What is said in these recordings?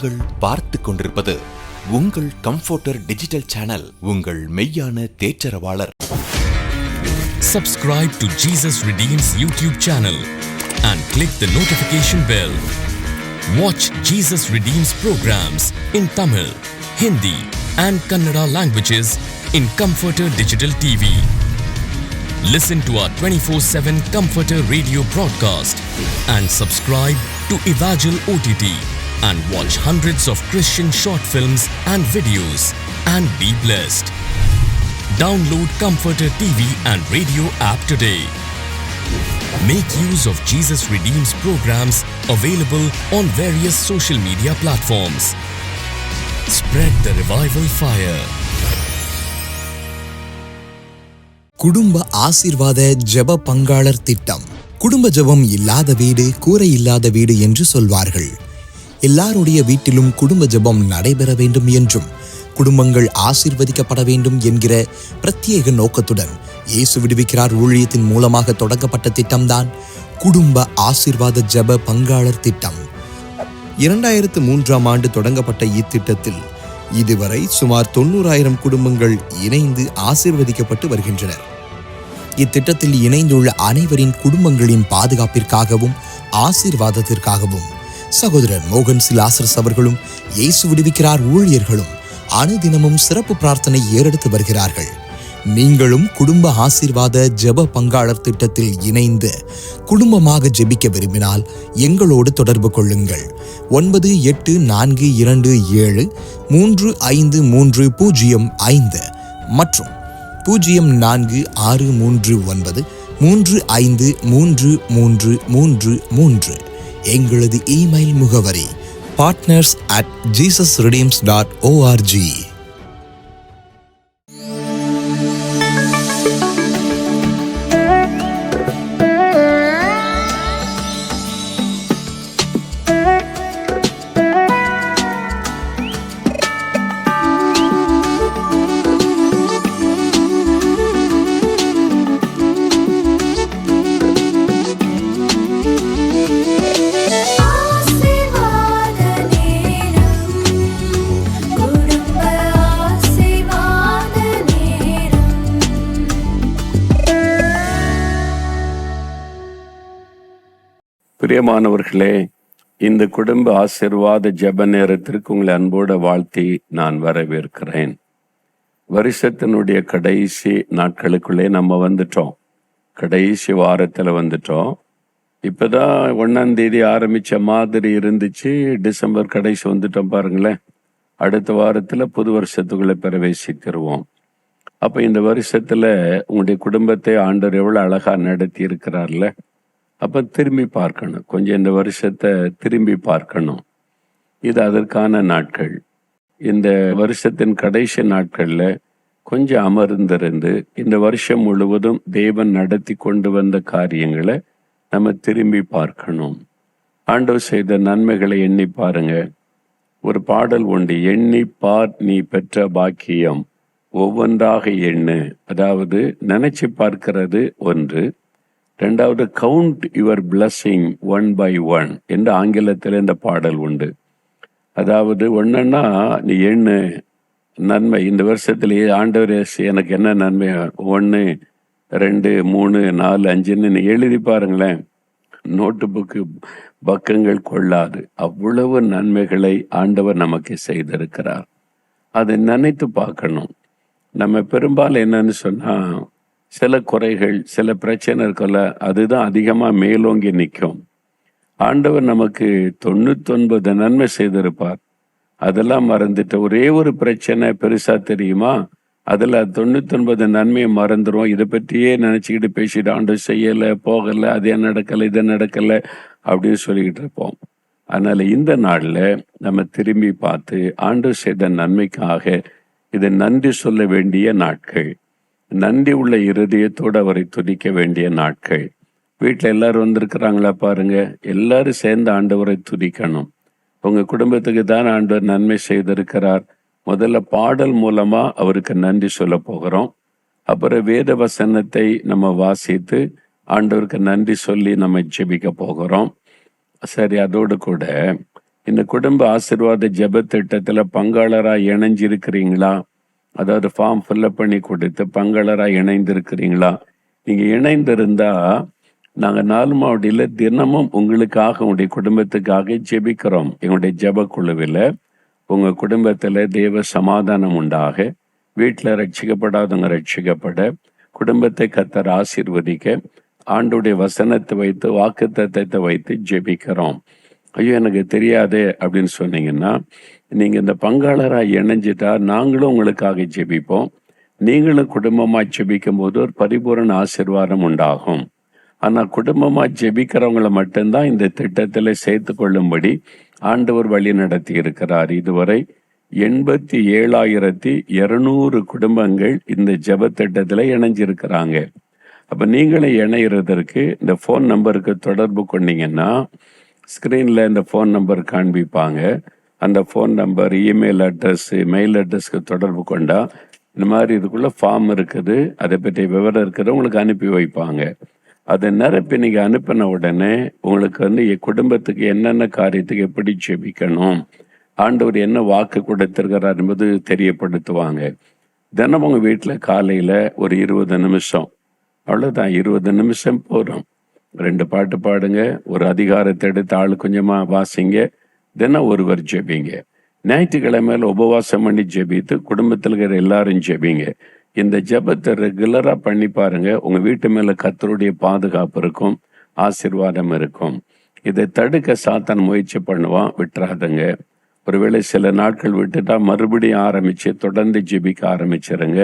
நீங்கள் பார்த்து கொண்டிருப்பது உங்கள் கம்ஃபர்டர் டிஜிட்டல் சேனல், உங்கள் மெய்யான தேற்றரவாளர். Subscribe to Jesus Redeems YouTube channel and click the notification bell. Watch Jesus Redeems programs in Tamil, Hindi and Kannada languages in Comforter Digital TV. Listen to our 24/7 Comforter radio broadcast and subscribe to Evangel OTT and watch hundreds of Christian short films and videos and be blessed. Download Comforter TV and radio app today. Make use of Jesus Redeems programs available on various social media platforms. Spread the revival fire. குடும்ப ஆசீர்வாத ஜெப பங்காளர் திட்டம். குடும்ப ஜெபம் இல்லாத வீடு கூரை இல்லாத வீடு என்று சொல்வார்கள். எல்லாருடைய வீட்டிலும் குடும்ப ஜெபம் நடைபெற வேண்டும் என்றும் குடும்பங்கள் ஆசீர்வதிக்கப்பட வேண்டும் என்கிற பிரத்யேக நோக்கத்துடன் இயேசு விடுவிக்கிறார் ஊழியத்தின் மூலமாக தொடங்கப்பட்ட திட்டம்தான் குடும்ப ஆசீர்வாத ஜெப பங்காளர் திட்டம். 2003ஆம் ஆண்டு தொடங்கப்பட்ட இத்திட்டத்தில் இதுவரை சுமார் 90,000 குடும்பங்கள் இணைந்து ஆசீர்வதிக்கப்பட்டு வருகின்றனர். இத்திட்டத்தில் இணைந்துள்ள அனைவரின் குடும்பங்களின் பாதுகாப்பிற்காகவும் ஆசீர்வாதத்திற்காகவும் சகோதரர் மோகன் சிலாசரஸ் அவர்களும் இயேசு விடுவிக்கிறார் ஊழியர்களும் அனுதினமும் சிறப்பு பிரார்த்தனை ஏறெடுத்து வருகிறார்கள். நீங்களும் குடும்ப ஆசீர்வாத ஜெப பங்காளர் திட்டத்தில் இணைந்து குடும்பமாக ஜெபிக்க விரும்பினால் எங்களோடு தொடர்பு கொள்ளுங்கள். 9842735305 மற்றும் 046339353333. எங்களது இமெயில் முகவரி partners@jesusredeems.org. பிரியமானவர்களே, இந்த குடும்ப ஆசீர்வாத ஜெப நேரத்திற்கு உங்களை அன்போடு வாழ்த்தி நான் வரவேற்கிறேன். வருஷத்தினுடைய கடைசி நாட்களுக்குள்ளே நம்ம வந்துட்டோம். கடைசி வாரத்தில் வந்துட்டோம். இப்போதான் 1ஆம் தேதி ஆரம்பித்த மாதிரி இருந்துச்சு. டிசம்பர் கடைசி வந்துட்டோம் பாருங்களேன். அடுத்த வாரத்தில் புது வருஷத்துக்குள்ளே பிரவேசித்திருவோம். அப்போ இந்த வருஷத்தில் உங்களுடைய குடும்பத்தை ஆண்டவர் எவ்வளோ அழகாக நடத்தி இருக்கிறார்ல. அப்போ திரும்பி பார்க்கணும், கொஞ்சம் இந்த வருஷத்தை திரும்பி பார்க்கணும். இது அதற்கான நாட்கள். இந்த வருஷத்தின் கடைசி நாட்களில் கொஞ்சம் அமர்ந்திருந்து இந்த வருஷம் முழுவதும் தேவன் நடத்தி கொண்டு வந்த காரியங்களை நம்ம திரும்பி பார்க்கணும். ஆண்டவர் செய்த நன்மைகளை எண்ணி பாருங்க. ஒரு பாடல் உண்டு, எண்ணி பார் நீ பெற்ற பாக்கியம் ஒவ்வொன்றாக எண்ணு. அதாவது நினைச்சு பார்க்கிறது ஒன்று, ரெண்டாவது count your blessings one by one என்று ஆங்கிலத்தில் இந்த பாடல் உண்டு. அதாவது ஒன்றுன்னா நீ எண்ணு நன்மை, இந்த வருஷத்துலேயே ஆண்டவர் எனக்கு என்ன நன்மை, 1 2 3 4 5ன்னு நீ எழுதி பாருங்களேன். நோட்டு புக்கு பக்கங்கள் கொள்ளாது. அவ்வளவு நன்மைகளை ஆண்டவர் நமக்கு செய்திருக்கிறார். அதை நினைத்து பார்க்கணும். நம்ம பெரும்பாலும் என்னன்னு சொன்னால், சில குறைகள் சில பிரச்சனை இருக்குல்ல, அதுதான் அதிகமாக மேலோங்கி நிற்கும். ஆண்டவர் நமக்கு 99 நன்மை செய்திருப்பார். அதெல்லாம் மறந்துட்டு ஒரே ஒரு பிரச்சனை பெருசா தெரியுமா, அதில் 99 நன்மையை மறந்துடும். இதை பற்றியே நினச்சிக்கிட்டு பேசிட்டு ஆண்டவர் செய்யலை, போகலை, அது நடக்கலை, இது நடக்கலை அப்படின்னு சொல்லிக்கிட்டு இருப்போம். அதனால் இந்த நாளில் நம்ம திரும்பி பார்த்து ஆண்டவர் செய்த நன்மைக்காக இதை நன்றி சொல்ல வேண்டிய நாட்கள். நன்றி உள்ள இருதயத்தோடு அவரை துதிக்க வேண்டிய நாட்கள். வீட்டில் எல்லாரும் வந்திருக்கிறாங்களா பாருங்க, எல்லாரும் சேர்ந்து ஆண்டவரை துதிக்கணும். உங்க குடும்பத்துக்கு தான் ஆண்டவர் நன்மை செய்திருக்கிறார். முதல்ல பாடல் மூலமா அவருக்கு நன்றி சொல்ல போகிறோம். அப்புறம் வேத வசனத்தை நம்ம வாசித்து ஆண்டவருக்கு நன்றி சொல்லி நம்ம ஜெபிக்க போகிறோம். சரி, அதோடு கூட இந்த குடும்ப ஆசீர்வாத ஜெப திட்டத்துல பங்காளரா இணைஞ்சிருக்கிறீங்களா? அதாவது ஃபார்ம் ஃபில்அப் பண்ணி கொடுத்து பங்காளரா இணைந்திருக்கிறீங்களா? நீங்க இணைந்திருந்தா நாங்க நாலுமாவடியில தினமும் உங்களுக்காக, உங்களுடைய குடும்பத்துக்காக ஜெபிக்கிறோம். எங்களுடைய ஜெப குழுவில் உங்க குடும்பத்துல தேவ சமாதானம் உண்டாக, வீட்டில் ரட்சிக்கப்படாதவங்க ரட்சிக்கப்பட, குடும்பத்தை கர்த்தர் ஆசீர்வதிக்க ஆண்டுடைய வசனத்தை வைத்து, வாக்கு தத்தத்தை வைத்து ஜெபிக்கிறோம். ஐயோ எனக்கு தெரியாது அப்படின்னு சொன்னீங்கன்னா, நீங்க இந்த பங்காளராக இணைஞ்சிட்டா நாங்களும் உங்களுக்காக ஜெபிப்போம். நீங்களும் குடும்பமா ஜெபிக்கும் போது ஒரு பரிபூரண ஆசீர்வாதம் உண்டாகும். ஆனா குடும்பமா ஜெபிக்கிறவங்களை மட்டும்தான் இந்த திட்டத்துல சேர்த்து கொள்ளும்படி ஆண்டவர் வழி நடத்தி இருக்கிறார். இதுவரை 87,200 குடும்பங்கள் இந்த ஜெப திட்டத்துல இணைஞ்சிருக்கிறாங்க. அப்ப நீங்களும் இணைகிறதற்கு இந்த ஃபோன் நம்பருக்கு தொடர்பு கொண்டீங்கன்னா, ஸ்கிரீன்ல இந்த ஃபோன் நம்பர் காண்பிப்பாங்க. அந்த phone number, email address, mail அட்ரஸ்க்கு தொடர்பு கொண்டா இந்த மாதிரி இதுக்குள்ள ஃபார்ம் இருக்குது, அதை பற்றி விவரம் இருக்கிறத உங்களுக்கு அனுப்பி வைப்பாங்க. அதை நிரப்பி நீங்க அனுப்பின உடனே உங்களுக்கு குடும்பத்துக்கு என்னென்ன காரியத்துக்கு எப்படி ஜெபிக்கணும், ஆண்டவர் என்ன வாக்கு கொடுத்திருக்கிறார் என்பது தெரியப்படுத்துவாங்க. தினம் உங்க வீட்டில் காலையில ஒரு 20 நிமிஷம், அவ்வளோதான், 20 நிமிஷம் போதும். 2 பாட்டு பாடுங்க, ஒரு அதிகாரத்தை எடுத்து ஆளு கொஞ்சமா வாசிங்க, தினம் ஒருவர் ஜெபிங்க. ஞாயிற்றுக்கிழமையில உபவாசம் பண்ணி ஜெபித்து குடும்பத்தில் இருக்கிற எல்லாரும் ஜெபிங்க. இந்த ஜெபத்தை ரெகுலரா பண்ணி பாருங்க. உங்க வீட்டு மேல கர்த்தருடைய பாதுகாப்பு இருக்கும், ஆசீர்வாதம் இருக்கும். இதை தடுக்க சாத்தான் முயற்சி பண்ணுவான், விட்டுறாதுங்க. ஒருவேளை சில நாட்கள் விட்டுட்டா மறுபடியும் ஆரம்பிச்சு தொடர்ந்து ஜெபிக்க ஆரம்பிச்சிருங்க.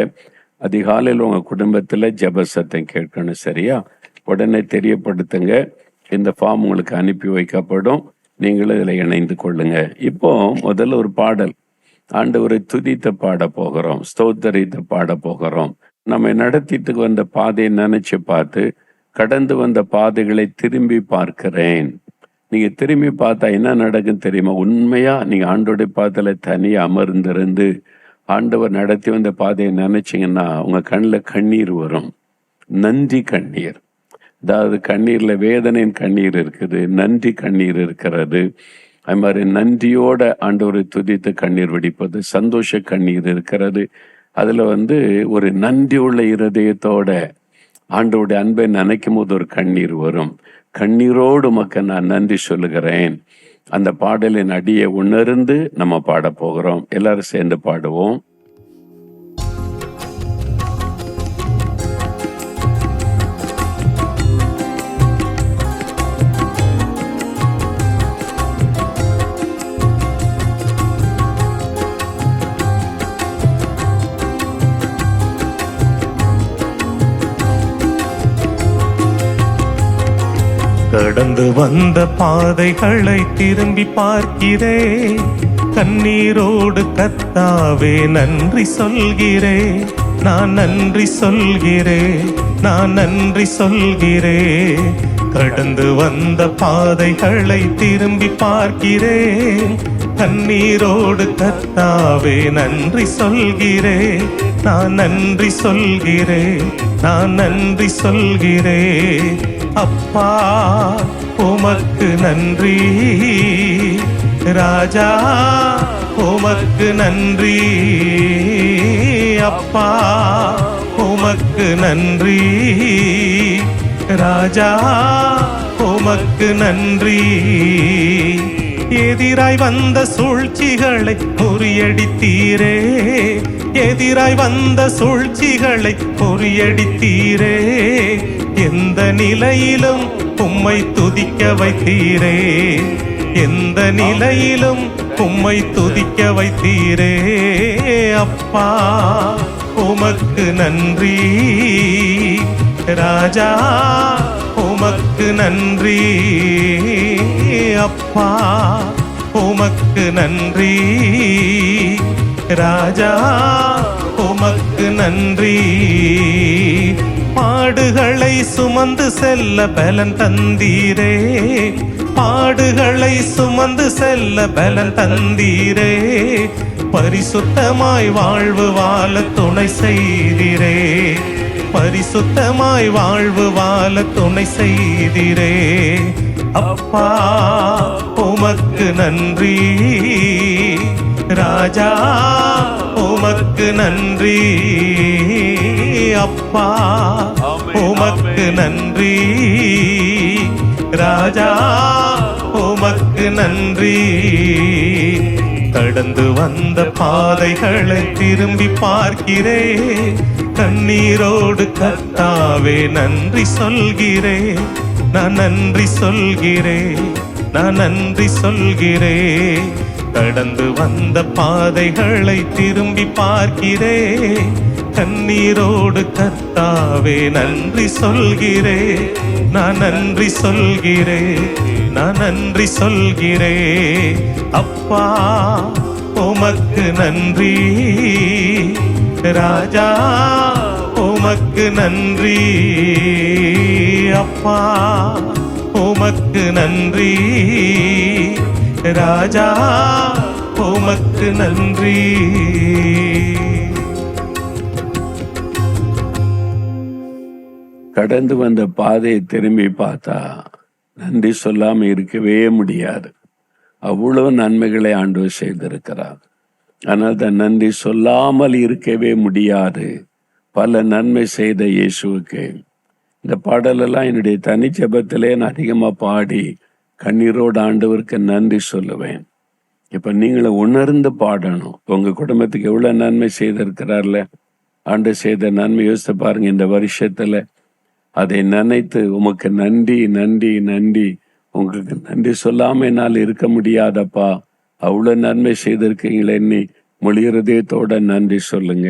அதிகாலையில் உங்க குடும்பத்துல ஜெப சத்தம் கேட்கணும், சரியா? உடனே தெரியப்படுத்துங்க. இந்த ஃபார்ம் உங்களுக்கு அனுப்பி வைக்கப்படும். நீங்களும் இதில் இணைந்து கொள்ளுங்க. இப்போ முதல்ல ஒரு பாடல், ஆண்டவரை துதித்து பாட போகிறோம், ஸ்தோத்தரித்து பாட போகிறோம். நம்ம நடத்திட்டு வந்த பாதையை நினைச்சு பார்த்து, கடந்து வந்த பாதைகளை திரும்பி பார்க்கிறேன். நீங்க திரும்பி பார்த்தா என்ன நடக்கும் தெரியுமா? உண்மையா நீங்க ஆண்டோடைய பாதையில தனியா அமர்ந்திருந்து ஆண்டவர் நடத்தி வந்த பாதையை நினைச்சீங்கன்னா உங்க கண்ணில் கண்ணீர் வரும். நன்றி கண்ணீர். அதாவது கண்ணீர்ல வேதனையின் கண்ணீர் இருக்குது, நன்றி கண்ணீர் இருக்கிறது. அது மாதிரி நன்றியோட ஆண்டவரை துதித்து கண்ணீர் வெடிப்பது, சந்தோஷ கண்ணீர் இருக்கிறது. அதுல ஒரு நன்றி உள்ள இருதயத்தோட ஆண்டவருடைய அன்பை நினைக்கும் போது ஒரு கண்ணீர் வரும். கண்ணீரோடு உமக்கு நான் நன்றி சொல்லுகிறேன். அந்த பாடலின் அடியை உணர்ந்து நம்ம பாட போகிறோம். எல்லாரும் சேர்ந்து பாடுவோம். கடந்து வந்த பாதைகளை திரும்பி பார்க்கிறேன். கண்ணீரோடு கர்த்தாவே நன்றி சொல்கிறேன். நான் நன்றி சொல்கிறேன், நான் நன்றி சொல்கிறேன். கடந்து வந்த பாதைகளை திரும்பி பார்க்கிறேன். கண்ணீரோடு கர்த்தாவே நன்றி சொல்கிறேன். நான் நன்றி சொல்கிறேன், நான் நன்றி சொல்கிறேன். அப்பா உமக்கு நன்றி, ராஜா உமக்கு நன்றி. அப்பா உமக்கு நன்றி, ராஜா உமக்கு நன்றி. எதிராய் வந்த சூழ்ச்சிகளை முறியடித்தீரே, எதிராய் வந்த சூழ்ச்சிகளை முறியடித்தீரே. எந்த நிலையிலும் உம்மை துதிக்க வைத்தீரே, எந்த நிலையிலும் உம்மை துதிக்க வைத்தீரே. அப்பா உமக்கு நன்றி, ராஜா உமக்கு நன்றி. அப்பா உமக்கு நன்றி, ராஜா உமக்கு நன்றி. பாடுகளை சுமந்து செல்ல பலன் தந்தீரே, பாடுகளை சுமந்து செல்ல பலன் தந்தீரே. பரிசுத்தமாய் வாழ்வு வாழ துணை செய்தீரே, பரிசுத்தமாய் வாழ்வு வாழ துணை செய்தீரே. அப்பா உமக்கு நன்றி, ராஜா உமக்கு நன்றி, அப்பா உமக்கு நன்றி, ராஜா உமக்கு நன்றி. கடந்து வந்த பாதைகளை திரும்பி பார்க்கிறேன், கண்ணீரோடு கர்த்தாவே நன்றி சொல்கிறேன், நான் நன்றி சொல்கிறேன், நான் நன்றி சொல்கிறேன். கடந்து வந்த பாதைகளை திரும்பி பார்க்கிறேன், கண்ணீரோடு கர்த்தாவே நன்றி சொல்கிறேன், நான் நன்றி சொல்கிறேன், நான் நன்றி சொல்கிறேன். அப்பா உமக்கு நன்றி, ராஜா உமக்கு நன்றி, அப்பா உமக்கு நன்றி, ராஜா உமக்கு நன்றி. கடந்து வந்த பாதையை திரும்பி பார்த்தா நன்றி சொல்லாம இருக்கவே முடியாது. அவ்வளவு நன்மைகளை ஆண்டவர் செய்திருக்கிறார். ஆனால் தான் நன்றி சொல்லாமல் இருக்கவே முடியாது. பல நன்மை செய்த இயேசுவுக்கு இந்த பாடலெல்லாம் என்னுடைய தனி ஜெபத்திலே நான் அதிகமாக பாடி கண்ணீரோடு ஆண்டவருக்கு நன்றி சொல்லுவேன். இப்போ நீங்களும் உணர்ந்து பாடணும். உங்கள் குடும்பத்துக்கு எவ்வளோ நன்மை செய்திருக்கிறார்ல, ஆண்டு செய்த நன்மை யோசித்து பாருங்க. இந்த வருஷத்தில் அதை நினைத்து உமக்கு நன்றி நன்றி நன்றி, உங்களுக்கு நன்றி சொல்லாம என்னால் இருக்க முடியாதப்பா, அவ்வளோ நன்மை செய்திருக்கீங்களே, எண்ணி முழு இதயத்தோட நன்றி சொல்லுங்க.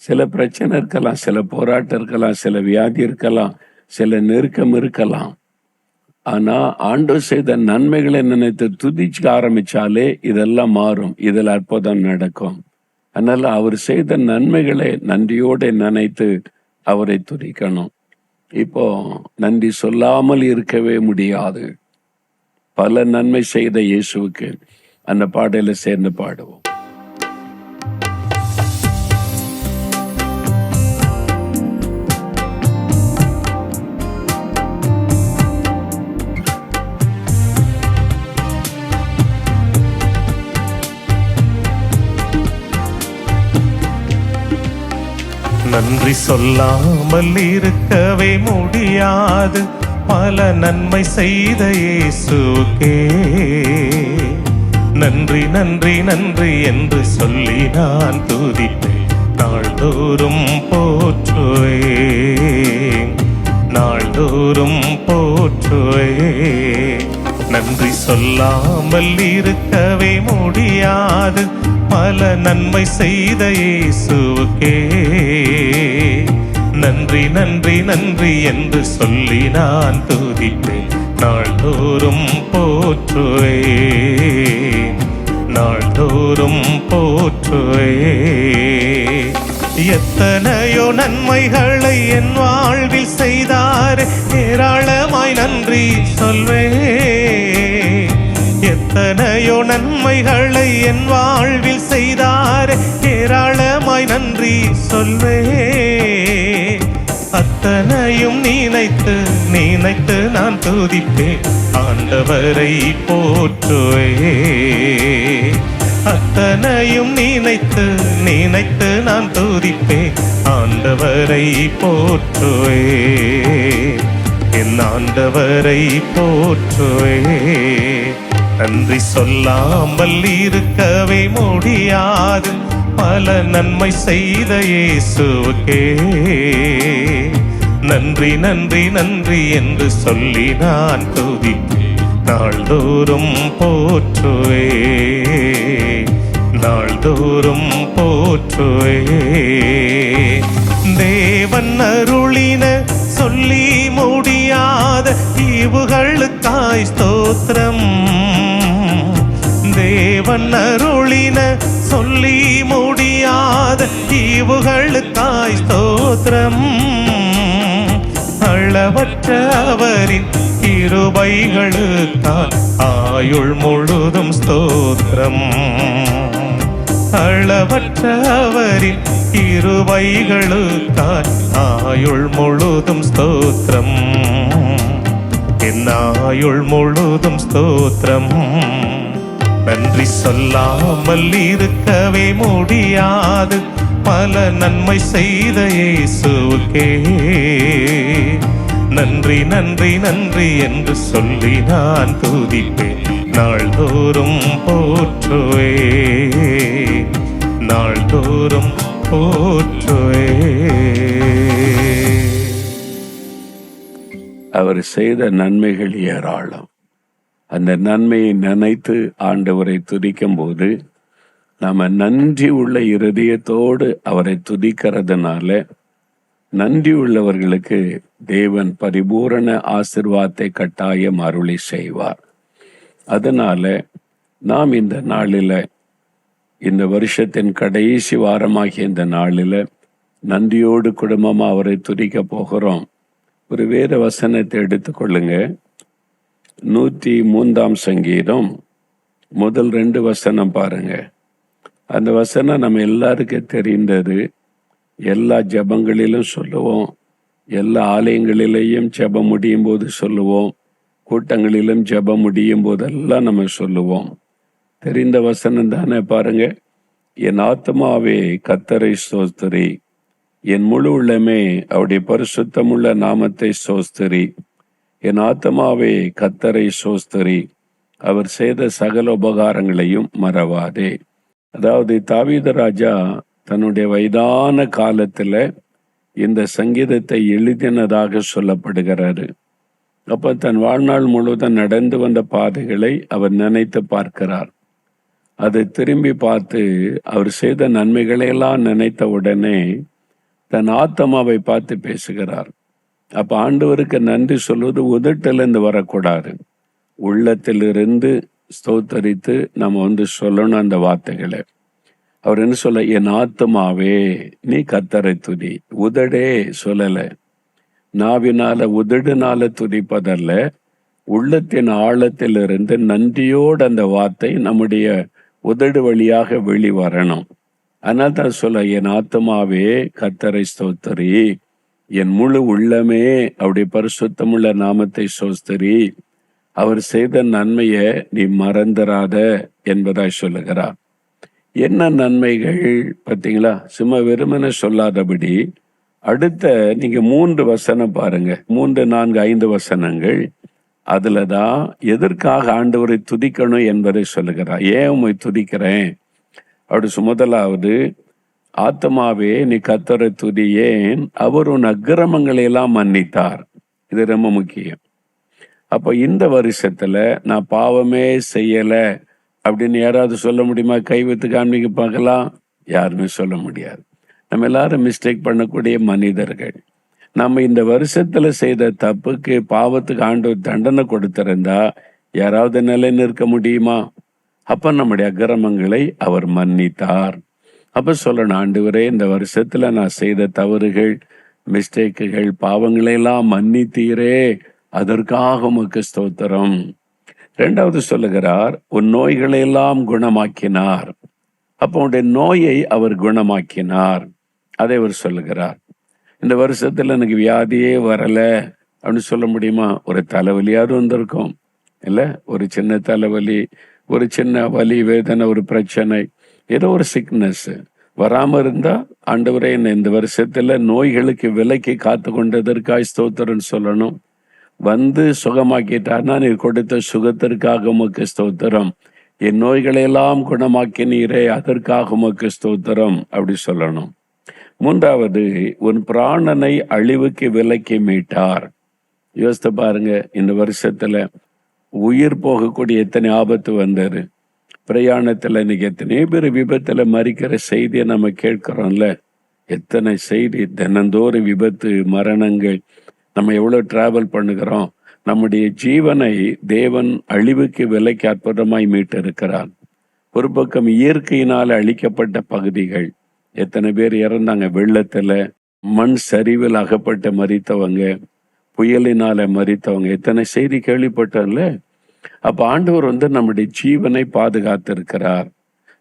சில பிரச்சனை இருக்கலாம், சில போராட்டம் இருக்கலாம், சில வியாதி இருக்கலாம், சில நெருக்கம் இருக்கலாம். ஆனா ஆண்டவர் செய்த நன்மைகளை நினைத்து துதிக்க ஆரம்பிச்சாலே இதெல்லாம் மாறும், இதில் அற்புதம் நடக்கும். அதனால அவர் செய்த நன்மைகளை நன்றியோடு நினைத்து அவரை துதிக்கணும். இப்போ நன்றி சொல்லாமல் இருக்கவே முடியாது. பல நன்மை செய்த இயேசுவுக்கு அந்த பாடல சேர்ந்து பாடுவோம். நன்றி சொல்லாமல் இருக்கவே முடியாது, பல நன்மை செய்த இயேசுக்கே நன்றி நன்றி நன்றி என்று சொல்லி நான் துதிப்பேன், நாள்தோறும் போற்றுவேன், நாள்தோறும் போற்றுவேன். நன்றி சொல்லாமல் இருக்கவே முடியாது, பல நன்மை செய்த இயேசுவுக்கே நன்றி நன்றி நன்றி என்று சொல்லி நான் துதிப்பேன், நாள்தோறும் போற்றுவேன், நாள்தோறும் போற்றுவேன். எத்தனையோ நன்மைகளை என் வாழ்வில் செய்தாரே, ஏராளமாய் நன்றி சொல்வேன். எத்தனையோ நன்மைகளை என் வாழ்வில் செய்தாரே, ஏராளமாய் நன்றி சொல்வேன். அத்தனையும் நினைத்து நினைத்து நான் துதிப்பேன், ஆண்டவரை போற்றுவேன். அத்தனையும் நினைத்து நினைத்து நான் துதிப்பேன், ஆண்டவரை போற்றுவேன், என் ஆண்டவரை போற்றுவேன். நன்றி சொல்லாமல் இருக்கவே முடியாது, பல நன்மை செய்த இயேசுவுக்கே நன்றி நன்றி நன்றி என்று சொல்லி நான் துதிப்பேன், நாள்தோறும் போற்றுவேன், நாள்தோறும் போற்றுவேன். தேவன் அருளின சொல்லி முடியாத ஈவுகளுக்காய் ஸ்தோத்திரம், தேவன் அருளின சொல்லி முடியாத ஈவுகளுக்காய் ஸ்தோத்திரம். அளவற்ற அவரின் கிருபைகளுக்காய் ஆயுள் முழுதும் ஸ்தோத்திரம், அளவற்ற அவரின் கிருபைகளுக்காய் ஆயுள் முழுதும் ஸ்தோத்திரம். என் ஆயுள் முழுதும் ஸ்தோத்திரம். நன்றி சொல்லாமல் இருக்கவே முடியாது, பல நன்மை செய்த இயேசுவுக்கே நன்றி நன்றி நன்றி என்று சொல்லி நான் துதிப்பேன். நாள்தோறும் போற்றுவே, நாள்தோறும் போற்றுவே. அவர் செய்த நன்மைகள் ஏராளம். அந்த நன்மையை நினைத்து ஆண்டவரை துதிக்கும் போது நாம நன்றி உள்ள இருதயத்தோடு அவரை துதிக்கிறதுனால நன்றி உள்ளவர்களுக்கு தேவன் பரிபூரண ஆசீர்வாதத்தை கட்டாயம் அருளி செய்வார். அதனால நாம் இந்த நாளில், இந்த வருஷத்தின் கடைசி வாரமாகிய இந்த நாளில் நன்றியோடு குடும்பமா அவரை துதிக்க போகிறோம். ஒரு வேத வசனத்தை எடுத்துக்கொள்ளுங்க. 103 சங்கீதம் முதல் 2 வசனம் பாருங்க. அந்த வசனம் நம்ம எல்லாருக்கும் தெரிந்தது. எல்லா ஜபங்களிலும் சொல்லுவோம், எல்லா ஆலயங்களிலேயும் ஜபம் முடியும் போது சொல்லுவோம், கூட்டங்களிலும் ஜபம் முடியும் போதெல்லாம் நம்ம சொல்லுவோம். தெரிந்த வசனம் தானே. பாருங்க, என் ஆத்மாவே கர்த்தரை ஸ்தோத்திரி, என் முழு உள்ளமே அவருடைய பரிசுத்தமுள்ள நாமத்தை ஸ்தோத்திரி. என் ஆத்மாவே கர்த்தரை ஸ்தோத்திரி, அவர் செய்த சகல உபகாரங்களையும் மறவாதே. அதாவது தாவீது ராஜா தன்னுடைய வயதான காலத்துல இந்த சங்கீதத்தை எழுதினதாக சொல்லப்படுகிறாரு. அப்ப தன் வாழ்நாள் முழுவதும் நடந்து வந்த பாதைகளை அவர் நினைத்து பார்க்கிறார். அதை திரும்பி பார்த்து அவர் செய்த நன்மைகளை எல்லாம் நினைத்த உடனே தன் ஆத்மாவை பார்த்து பேசுகிறார். அப்ப ஆண்டவருக்கு நன்றி சொல்வது உதட்டிலிருந்து வரக்கூடாது, உள்ளத்திலிருந்து ஸ்தோத்தரித்து நம்ம சொல்லணும் அந்த வார்த்தைகளை. அவர் என்ன சொல்ல, என் ஆத்மாவே நீ கர்த்தரை துதி. உதடே சொல்லல, நாவினால உதடுனால துதிப்பதல்ல, உள்ளத்தின் ஆழத்திலிருந்து நன்றியோடு அந்த வார்த்தை நம்முடைய உதடு வழியாக வெளிவரணும். அதனால தான் சொல்ல, என் ஆத்மாவே கர்த்தரை ஸ்தோத்திரி, என் முழு உள்ளமே அவருடைய பரிசுத்தமுள்ள நாமத்தை ஸ்தோத்திரி, அவர் செய்த நன்மையை நீ மறந்துராத என்பதாய் சொல்லுகிறார். என்ன நன்மைகள் பார்த்தீங்களா? சும்மா வெறுமனே சொல்லாதபடி அடுத்த நீங்க 3 வசனம் பாருங்க, 3, 4, 5 வசனங்கள். அதுலதான் எதற்காக ஆண்டவரை துதிக்கணும் என்பதை சொல்லுகிறார். ஏன் உம்மை துதிக்கிறேன் அப்படி. முதலாவது, ஆத்மாவே நீ கர்த்தரை துதி, ஏன் அவர் உன் அக்கிரமங்களை எல்லாம் மன்னித்தார். இது ரொம்ப முக்கியம். அப்ப இந்த வருஷத்துல நான் பாவமே செய்யல அப்படின்னு யாராவது சொல்ல முடியுமா? கை வைத்து காமிக்க பார்க்கலாம். யாருமே சொல்ல முடியாது. நம்ம எல்லாரும் மிஸ்டேக் பண்ணக்கூடிய மனிதர்கள். நம்ம இந்த வருஷத்துல செய்த தப்புக்கு, பாவத்துக்கு ஆண்டவர் தண்டனை கொடுத்திருந்தா யாராவது நிலை நிற்க முடியுமா? அப்ப நம்முடைய அக்கிரமங்களை அவர் மன்னித்தார். அப்ப சொல்லணும், ஆண்டவரே இந்த வருஷத்துல நான் செய்த தவறுகள், மிஸ்டேக்குகள், பாவங்களை எல்லாம் மன்னித்தீரே, அதற்காக உமக்கு ஸ்தோத்திரம். 2வது சொல்லுகிறார், உன் நோய்களை எல்லாம் குணமாக்கினார். அப்போ உன்னுடைய நோயை அவர் குணமாக்கினார். அதை அவர் சொல்லுகிறார். இந்த வருஷத்துல எனக்கு வியாதியே வரல அப்படின்னு சொல்ல முடியுமா? ஒரு தலைவலியாவது வந்திருக்கும் இல்ல? ஒரு சின்ன தலைவலி, ஒரு சின்ன வலி, வேதனை, ஒரு பிரச்சனை, ஏதோ ஒரு சிக்னஸ் வராம இருந்தா, ஆண்டவரே இந்த வருஷத்துல நோய்களுக்கு விலைக்கு காத்து கொண்டதற்காக ஸ்தோத்திரம்னு சொல்லணும். வந்து சுகமாக்கிட்டார்னா, நீர் கொடுத்த சுகத்திற்காக உமக்கு ஸ்தோத்திரம், என் நோய்களை எல்லாம் குணமாக்கினீரே, அதற்காக உமக்கு ஸ்தோத்திரம் அப்படி சொல்லணும். 3வது, உன் பிராணனை அழிவுக்கு விலைக்கு மீட்டார். யோசித்து பாருங்க, இந்த வருஷத்துல உயிர் போகக்கூடிய எத்தனை ஆபத்து வந்தது. பிரயாணத்துல இன்னைக்கு எத்தனை பேர் விபத்துல மறிக்கிற செய்தியை நம்ம கேட்கிறோம்ல. எத்தனை செய்தி, தினந்தோறும் விபத்து, மரணங்கள். நம்ம எவ்வளவு டிராவல் பண்ணுகிறோம். நம்முடைய ஜீவனை தேவன் அழிவுக்கு விலைக்கு அற்புதமாய் மீட்டு இருக்கிறார். ஒரு பக்கம் இயற்கையினால் அழிக்கப்பட்ட பகுதிகள், எத்தனை பேர் இறந்தாங்க. வெள்ளத்துல, மண் சரிவில் அகப்பட்டு மரித்தவங்க, புயலினால மரித்தவங்க, எத்தனை செய்தி கேள்விப்பட்டோம்ல. அப்ப ஆண்டவர் நம்முடைய ஜீவனை பாதுகாத்திருக்கிறார்.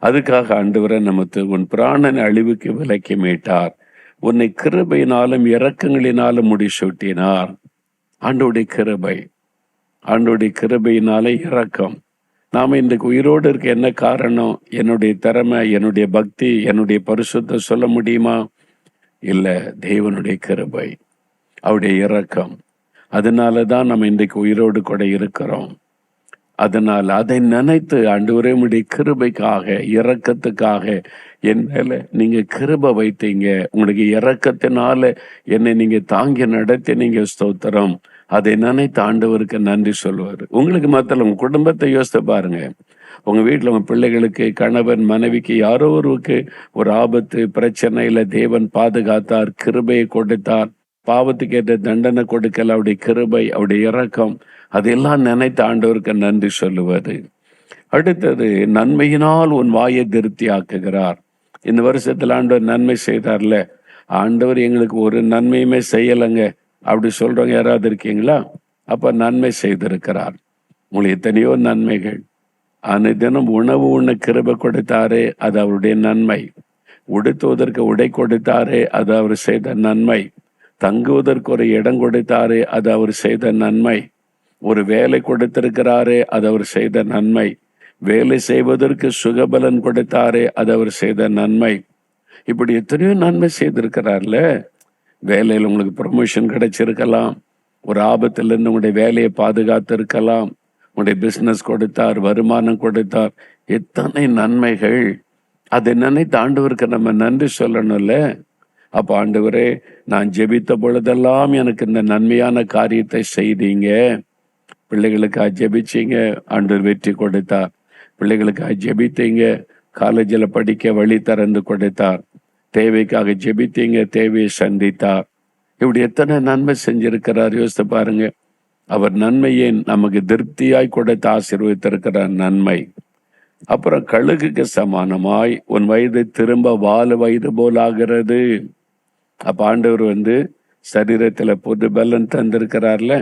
அதுக்காக ஆண்டவரை நமக்கு உன் பிராணனை அழிவுக்கு விலைக்கு மீட்டார், உன்னை கிருபையினாலும் இரக்கங்களினாலும் முடிசூட்டினார். ஆண்டவருடைய கிருபை ஆண்டவருடைய கிருபையினாலே இரக்கம். நாம இன்றைக்கு உயிரோடு இருக்க என்ன காரணம்? என்னுடைய திறமை, என்னுடைய பக்தி, என்னுடைய பரிசுத்தம் சொல்ல முடியுமா? இல்ல, தேவனுடைய கிருபை, அவருடைய இரக்கம். அதனாலதான் நம்ம இன்றைக்கு உயிரோடு கூட இருக்கிறோம். அதனால் அதை நினைத்து ஆண்டவரே உம்முடைய கிருபைக்காக, இரக்கத்துக்காக என் மேல நீங்க கிருபை வைத்தீங்க, உங்களுக்கு இரக்கத்தினால என்னை நீங்க தாங்கி நடத்தினீங்க, ஸ்தோத்திரம். அதை நினைத்து ஆண்டவருக்கு நன்றி சொல்லுவார். உங்களுக்கு மாத்திரம் உங்க குடும்பத்தை யோசித்து பாருங்க. உங்க வீட்டில் உங்க பிள்ளைகளுக்கு, கணவன் மனைவிக்கு, யாரோ ஒருவருக்கு ஒரு ஆபத்து பிரச்சனையில தேவன் பாதுகாத்தார், கிருபையை கொடுத்தார். பாவத்துக்கு ஏற்ற தண்டனை கொடுக்கல, அவருடைய கிருபை, அவருடைய இரக்கம், அதெல்லாம் நினைத்து ஆண்டவருக்கு நன்றி சொல்லுவது. அடுத்தது, நன்மையினால் உன் வாயை திருப்தி ஆக்குகிறார். இந்த வருஷத்துல ஆண்டவர் நன்மை செய்தார்ல, ஆண்டவர் எங்களுக்கு ஒரு நன்மையுமே செய்யலைங்க அப்படி சொல்றவங்க யாராவது இருக்கீங்களா? அப்ப நன்மை செய்திருக்கிறார். உங்களுக்கு எத்தனையோ நன்மைகள். தினம் உணவு உண்ண கிருபை கொடுத்தாரே, அது அவருடைய நன்மை. உடுத்துவதற்கு உடை கொடுத்தாரே, அது அவர் செய்த நன்மை. தங்குவதற்கு ஒரு இடம் கொடுத்தாரே, அது அவர் செய்த நன்மை. ஒரு வேலை கொடுத்திருக்கிறாரே, அது அவர் செய்த நன்மை. வேலை செய்வதற்கு சுகபலன் கொடுத்தாரே, அது அவர் செய்த நன்மை. இப்படி எத்தனையோ நன்மை செய்திருக்கிறார்ல. வேலையில் உங்களுக்கு ப்ரொமோஷன் கிடைச்சிருக்கலாம், ஒரு ஆபத்திலிருந்து உங்களுடைய வேலையை பாதுகாத்து இருக்கலாம், உங்களுடைய பிசினஸ் கொடுத்தார், வருமானம் கொடுத்தார், எத்தனை நன்மைகள். அதை நினைத்து ஆண்டவருக்கு நம்ம நன்றி சொல்லணும்ல. அப்ப ஆண்டவரே, நான் ஜெபித்த பொழுதெல்லாம் எனக்கு இந்த நன்மையான காரியத்தை செய்தீங்க. பிள்ளைகளுக்காக ஜெபிச்சீங்க, ஆண்டவர் வெற்றி கொடுத்தார். பிள்ளைகளுக்காக ஜெபித்தீங்க, காலேஜில் படிக்க வழி திறந்து கொடுத்தார். தேவைக்காக ஜெபித்தீங்க, தேவையை சந்தித்தார். இப்படி எத்தனை நன்மை செஞ்சிருக்கிறார் யோசித்து பாருங்க. அவர் நன்மையை நமக்கு திருப்தியாய் கொடுத்து ஆசீர்வதித்திருக்கிறார் நன்மை. அப்புறம் கழுகுக்கு சமானமாய் உன் வயது திரும்ப 4 வயது போல் ஆகிறது. அப்ப ஆண்டவர் சரீரத்துல புது பலன் தந்திருக்கிறார்ல.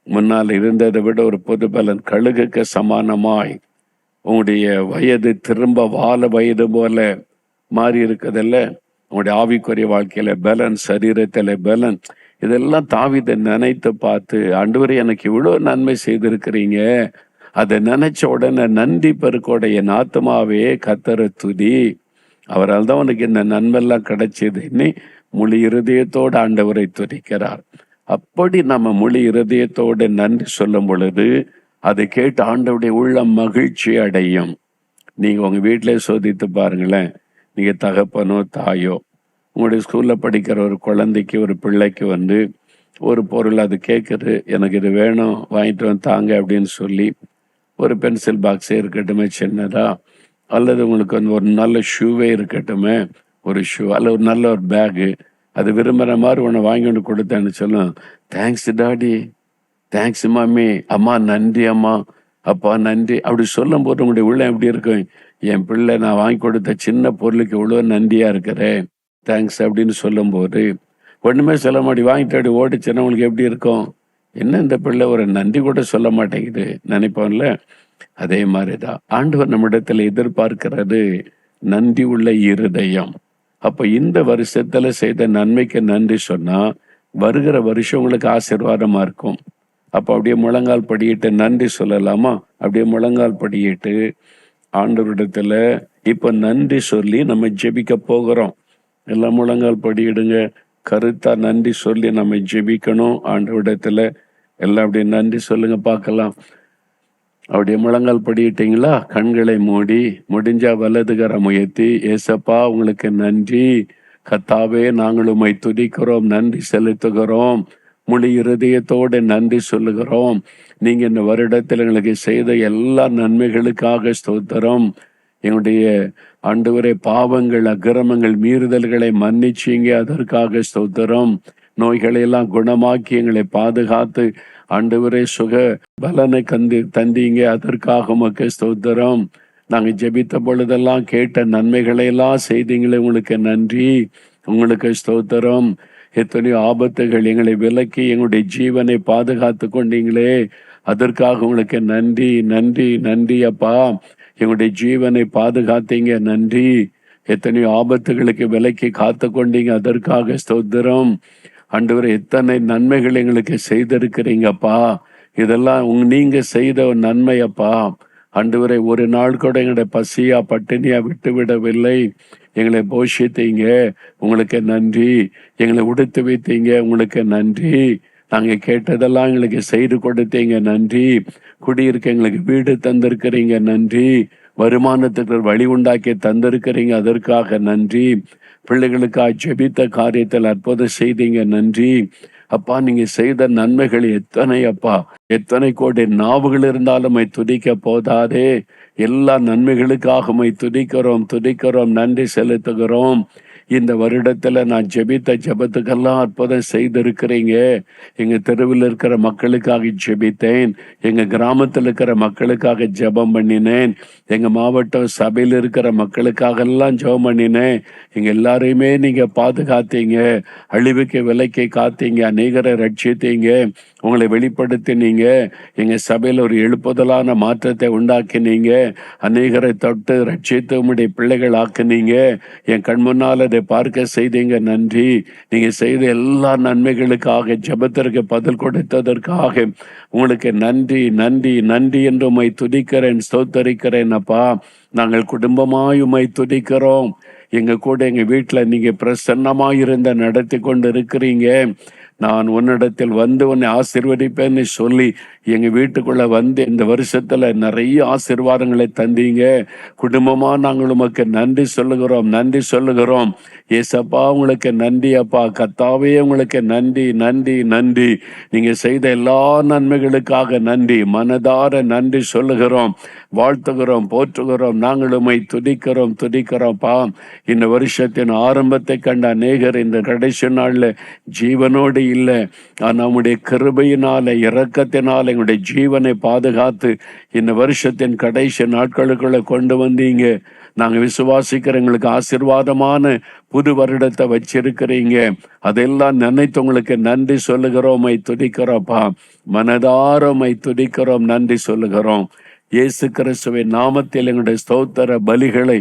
முன்னால் இருந்ததை விட ஒரு புது பலன். கழுகுக்கு சமானமாய் உங்களுடைய வயது திரும்ப 4 வயது போல மாறி இருக்குதில்ல. உங்களுடைய ஆவிக்குரிய வாழ்க்கையில பலன், சரீரத்துல பலன், இதெல்லாம் தாவீதை நினைத்து பார்த்து, ஆண்டவரே எனக்கு இவ்வளவு நன்மை செய்திருக்கிறீங்க, அதை நினைச்ச உடனே நன்றி பெருக்கோட என் ஆத்மாவே கர்த்தரை துதி, அவரால் தான் உனக்கு இந்த நன்மையெல்லாம் கிடைச்சது. இன்னி முழு இருதயத்தோடு ஆண்டவரை துதிக்கிறார். அப்படி நம்ம முழு இருதயத்தோடு நன்றி சொல்லும் பொழுது அதை கேட்டு ஆண்டவருடைய உள்ளம் மகிழ்ச்சி அடையும். நீங்க உங்க வீட்டிலே சோதித்து பாருங்களேன். நீங்க தகப்பனோ தாயோ உங்களுடைய ஸ்கூல்ல படிக்கிற ஒரு குழந்தைக்கு, ஒரு பிள்ளைக்கு ஒரு பொருள் அது கேட்குது, எனக்கு இது வேணும் வாங்கிட்டு வந்து தாங்க அப்படின்னு சொல்லி, ஒரு பென்சில் பாக்ஸே இருக்கட்டுமே சின்னதா, அல்லது உங்களுக்கு ஒரு நல்ல ஷூவே இருக்கட்டுமே, ஒரு ஷூ அல்ல ஒரு நல்ல ஒரு பேகு, அது விரும்புகிற மாதிரி ஒன்று வாங்கி கொண்டு கொடுத்தேன்னு சொல்லும். தேங்க்ஸ் டாடி, தேங்க்ஸ் மம்மி, அம்மா நன்றி, அம்மா அப்பா நன்றி அப்படி சொல்லும் போது உங்களுடைய உள்ள எப்படி இருக்கும்? என் பிள்ளை நான் வாங்கி கொடுத்த சின்ன பொருளுக்கு இவ்வளோ நன்றியா இருக்கிறேன், தேங்க்ஸ் அப்படின்னு சொல்லும் போது ஒண்ணுமே சொல்ல மாட்டி வாங்கிட்டு ஓடிச்சுன்னா உங்களுக்கு எப்படி இருக்கும்? என்ன இந்த பிள்ளை ஒரு நன்றி கூட சொல்ல மாட்டேங்குது நினைப்போம்ல. அதே மாதிரிதான் ஆண்டவர் நம்மிடத்துல எதிர்பார்க்கிறது நன்றி உள்ள இருதயம். அப்ப இந்த வருஷத்துல செய்த நன்மைக்கு நன்றி சொன்னா வருகிற வருஷம் உங்களுக்கு ஆசீர்வாதமா இருக்கும். அப்ப அப்படியே முழங்கால் படியிட்டு நன்றி சொல்லலாமா? அப்படியே முழங்கால் படியிட்டு ஆண்டவரிடத்துல இப்ப நன்றி சொல்லி நம்ம ஜெபிக்க போகிறோம். எல்லாம் முழங்கால் படியிடுங்க, கருத்தா நன்றி சொல்லி நம்ம ஜெபிக்கணும் ஆண்டவரிடத்துல. எல்லாம் அப்படியே நன்றி சொல்லுங்க பார்க்கலாம். அப்படியே முழங்கால் படியிட்டீங்களா? கண்களை மூடி முடிஞ்சா வலதுகரம் உயர்த்தி, ஏசப்பா உங்களுக்கு நன்றி, கர்த்தாவே நாங்கள் உம்மை துதிக்கிறோம், நன்றி செலுத்துகிறோம், முழு இருதயத்தோடு நன்றி சொல்லுகிறோம். நீங்க இந்த வருடத்தில் எங்களுக்கு செய்த எல்லா நன்மைகளுக்காக ஸ்தோத்திரம். எங்களுடைய ஆண்டவரே பாவங்கள், அக்கிரமங்கள், மீறுதல்களை மன்னிச்சீங்க, அதற்காக ஸ்தோத்திரம். நோய்களை எல்லாம் குணமாக்கி எங்களை பாதுகாத்து ஆண்டவரே சுக பலனை தந்தீங்க, அதற்காக உமக்கு ஸ்தோத்திரம். நாங்க ஜெபித்த பொழுதெல்லாம் கேட்ட நன்மைகளை எல்லாம் செய்தீங்களே, உங்களுக்கு நன்றி, உங்களுக்கு ஸ்தோத்திரம். எத்தனையோ ஆபத்துகள் எங்களை விலக்கி எங்களுடைய ஜீவனை பாதுகாத்து கொண்டீங்களே, அதற்காக உங்களுக்கு நன்றி, நன்றி, நன்றி அப்பா. எங்களுடைய ஜீவனை பாதுகாத்தீங்க, நன்றி. எத்தனையோ ஆபத்துகளுக்கு விலக்கி காத்து கொண்டீங்க, அதற்காக ஸ்தோத்திரம். ஆண்டவரே எத்தனை நன்மைகள் எங்களுக்கு செய்திருக்கிறீங்கப்பா, இதெல்லாம் நீங்க செய்த ஒரு நன்மை அப்பா. ஆண்டவரே, ஒரு நாள் கூட எங்களுடைய பசியா பட்டினியா விட்டு விடவில்லை. எங்களை போஷித்தீங்க, உங்களுக்கு நன்றி. எங்களை உடுத்து வைத்தீங்க, உங்களுக்கு நன்றி. நாங்கள் கேட்டதெல்லாம் எங்களுக்கு செய்து கொடுத்தீங்க, நன்றி. குடியிருக்க எங்களுக்கு வீடு தந்திருக்கிறீங்க, நன்றி. வருமானத்துக்கு வழி உண்டாக்கி தந்திருக்கிறீங்க, அதற்காக நன்றி. பிள்ளைகளுக்காக ஜெபித்த காரியத்தில் அற்புதம் செய்தீங்க, நன்றி. அப்பா, நீங்க செய்த நன்மைகள் எத்தனை அப்பா, எத்தனை கோடி நாவுகள் இருந்தாலும் துதிக்க போதாதே. எல்லா நன்மைகளுக்காக துதிக்கிறோம், நன்றி செலுத்துகிறோம். இந்த வருடத்துல நான் ஜெபித்த ஜெபத்துக்கெல்லாம் அற்புதம் செய்திருக்கிறீங்க. எங்க தெருவில் இருக்கிற மக்களுக்காக ஜெபித்தேன், எங்க கிராமத்தில் இருக்கிற மக்களுக்காக ஜெபம் பண்ணினேன், எங்க மாவட்டம் சபையில் இருக்கிற மக்களுக்காக எல்லாம் ஜெபம் பண்ணினேன். எங்க எல்லாரையுமே நீங்க பாதுகாத்தீங்க, அழிவுக்கு விலைக்கு காத்தீங்க, அநேகரை ரட்சித்தீங்க, உங்களை வெளிப்படுத்தினீங்க. எங்க சபையில் ஒரு எழுப்புதலான மாற்றத்தை உண்டாக்கினீங்க, அநேகரை தொட்டு ரட்சித்து உம்முடைய பிள்ளைகள் ஆக்குனீங்க. என் கண் முன்னால் அதை பார்க்க செய்தீங்க, நன்றி. நீங்க செய்த எல்லா நன்மைகளுக்காக, ஜெபத்திற்கு பதில் கொடுத்ததற்காக உங்களுக்கு நன்றி, நன்றி, நன்றி என்று உம்மை துதிக்கிறேன், ஸ்தோத்தரிக்கிறேன் அப்பா. நாங்கள் குடும்பமாய் உம்மை துதிக்கிறோம். எங்க கூட எங்க வீட்டில் நீங்க பிரசன்னமாயிருந்த நடத்தி கொண்டு இருக்கிறீங்க. நான் உன்னிடத்தில் வந்து உன்னை ஆசீர்வதிப்பேன்னு சொல்லி எங்க வீட்டுக்குள்ள வந்து இந்த வருஷத்துல நிறைய ஆசீர்வாதங்களை தந்தீங்க. குடும்பமா நாங்கள் உமக்கு நன்றி சொல்லுகிறோம், நன்றி சொல்லுகிறோம். ஏசப்பா, உங்களுக்கு நன்றி அப்பா. கர்த்தாவே, உங்களுக்கு நன்றி, நன்றி, நன்றி. நீங்க செய்த எல்லா நன்மைகளுக்காக நன்றி, மனதார நன்றி சொல்லுகிறோம், வாழ்த்துகிறோம், போற்றுகிறோம். நாங்கள் உம்மை துதிக்கிறோம்ப்பா. இந்த வருஷத்தின் ஆரம்பத்தை கண்ட அநேகர் இந்த கடைசி நாள்ல ஜீவனோடு இல்லை, நம்முடைய கிருபையினால, இரக்கத்தினால எங்களுடைய ஜீவனை பாதுகாத்து இந்த வருஷத்தின் கடைசி நாட்களுக்குள்ள கொண்டு வந்தீங்க. நாங்கள் விசுவாசிக்கிற எங்களுக்கு ஆசீர்வாதமான புது வருடத்தை வச்சிருக்கிறீங்க. அதெல்லாம் நினைத்து உங்களுக்கு நன்றி சொல்லுகிறோம், துதிக்கிறோம்ப்பா. மனதார துதிக்கிறோம், நன்றி சொல்லுகிறோம். இயேசு கிறிஸ்துவின் நாமத்தில் எங்களுடைய ஸ்தோத்திர பலிகளை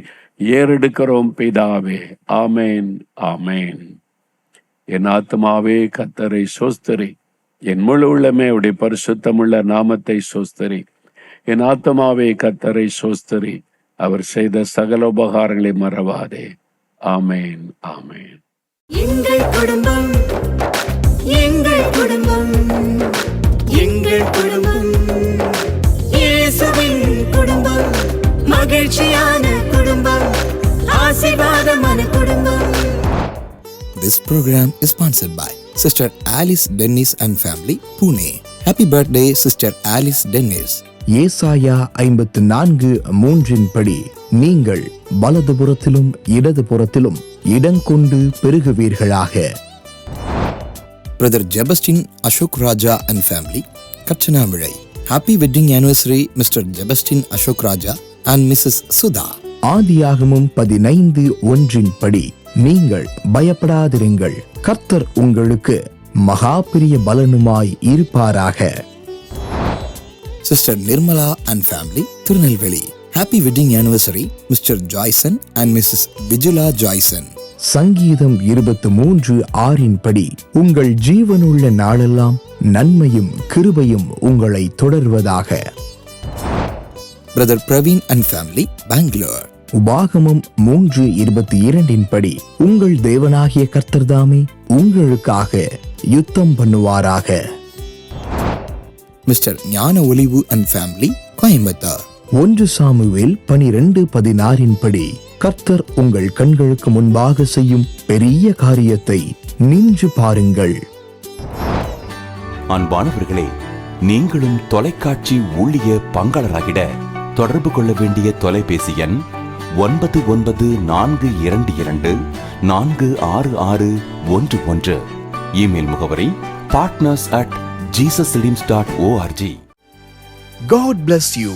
ஏறெடுக்கிறோம் பிதாவே. ஆமேன், ஆமேன். என் ஆத்மாவே கர்த்தரை சோஸ்தரி, என் முழு உள்ளமே உடைய பரிசுத்தமுள்ள நாமத்தை சோஸ்தரி. என் ஆத்மாவே கர்த்தரை சோஸ்தரி, அவர் செய்த சகல உபகாரங்களை மறவாதே. ஆமேன், ஆமேன். எங்கள் குடும்பம், எங்கள் குடும்பம், எங்கள் குடும்பம், இயேசுவின் குடும்பம், மகிழ்ச்சியான குடும்பம், ஆசீர்வாதமான குடும்பம். This program is sponsored by Sister Alice Dennis and family, Pune. Happy birthday, Sister Alice Dennis. ஏசாயா 54:3 படி, நீங்கள் வலதுபுறத்திலும் இடதுபுறத்திலும் இடங்கொண்டு பெருகுவீர்களாக. Brother Jebastin Ashok Raja and family, Katchanamizhai. Happy wedding anniversary, Mr. Jebastin Ashok Raja and Mrs. Sudha. ஆதியாகமம் 15:1 படி, நீங்கள் பயப்படாதிருங்கள், கர்த்தர் உங்களுக்கு மகா பெரிய பலனுமாய் இருப்பாராக. Sister Nirmala and family, Tirunelveli. Happy wedding anniversary, Mr. Joyson and Mrs. Vijula Joyson. சங்கீதம் 23:6 படி, உங்கள் ஜீவனுள்ள நாளெல்லாம் நன்மையும் கிருபையும் உங்களை தொடர்வதாக. Brother Praveen and family, Bangalore. உபாகமம் 3:22 படி, உங்கள் தேவனாகிய கர்த்தர்தாமே உங்களுக்காக யுத்தம் பண்ணுவாராக. மிஸ்டர் ஞான ஒளிவு அண்ட் ஃபேமிலி, கோயம்புத்தூர். 1 சாமுவேல் 12:16 படி, கர்த்தர் உங்கள் கண்களுக்கு முன்பாக செய்யும் பெரிய காரியத்தை நின்று பாருங்கள். அன்பானவர்களே, நீங்களும் தொலைக்காட்சி ஊழிய பங்காளராகிட தொடர்பு கொள்ள வேண்டிய தொலைபேசி எண் 9942246611. இமெயில் முகவரி partners@jesuslimbs.org. God bless you.